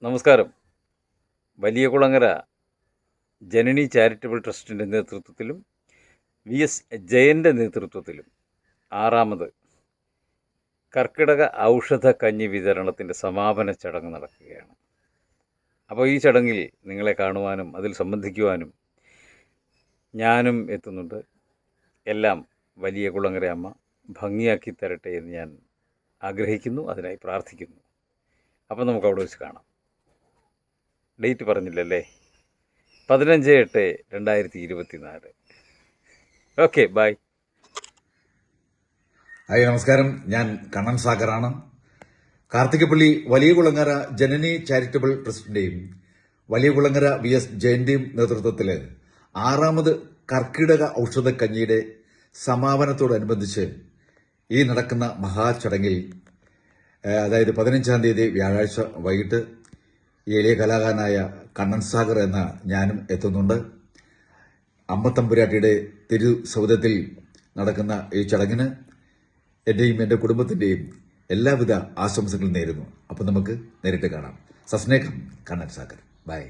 നമസ്കാരം. Valiyakulangara Janani charitable ട്രസ്റ്റിൻ്റെ നേതൃത്വത്തിലും VS ജയൻ്റെ നേതൃത്വത്തിലും 6ാമത് കർക്കിടക ഔഷധ കഞ്ഞി വിതരണത്തിൻ്റെ സമാപന ചടങ്ങ് നടക്കുകയാണ്. അപ്പോൾ ഈ ചടങ്ങിൽ നിങ്ങളെ കാണുവാനും അതിൽ സംബന്ധിക്കുവാനും ഞാനും എത്തുന്നുണ്ട്. എല്ലാം വലിയകുളങ്ങര അമ്മ ഭംഗിയാക്കി തരട്ടെ എന്ന് ഞാൻ ആഗ്രഹിക്കുന്നു, അതിനായി പ്രാർത്ഥിക്കുന്നു. അപ്പോൾ നമുക്ക് അവിടെ വെച്ച് കാണാം. ഡേറ്റ് പറഞ്ഞില്ലല്ലേ? 15/8/2024. Okay, bye. ഹായ്, നമസ്കാരം. ഞാൻ കണ്ണൻ സാഗറാണ്. കാർത്തികപ്പള്ളി വലിയകുളങ്ങര ജനനി ചാരിറ്റബിൾ ട്രസ്റ്റിന്റെയും വലിയകുളങ്ങര VS ജയന്റെയും നേതൃത്വത്തിൽ 6ാമത് കർക്കിടക ഔഷധക്കഞ്ഞിയുടെ സമാപനത്തോടനുബന്ധിച്ച് ഈ നടക്കുന്ന മഹാചടങ്ങിൽ, അതായത് 15-ാം തീയതി വ്യാഴാഴ്ച വൈകിട്ട് ഈ എളിയ കലാകാരനായ കണ്ണൻ സാഗർ എന്ന ഞാനും എത്തുന്നുണ്ട്. അമ്മത്തമ്പുരാട്ടിയുടെ തിരുസൗധത്തിൽ നടക്കുന്ന ഈ ചടങ്ങിന് എന്റെയും എന്റെ കുടുംബത്തിന്റെയും എല്ലാവിധ ആശംസകളും നേരുന്നു. അപ്പം നമുക്ക് നേരിട്ട് കാണാം. സസ്നേഹം, കണ്ണൻ സാഗർ. ബൈ.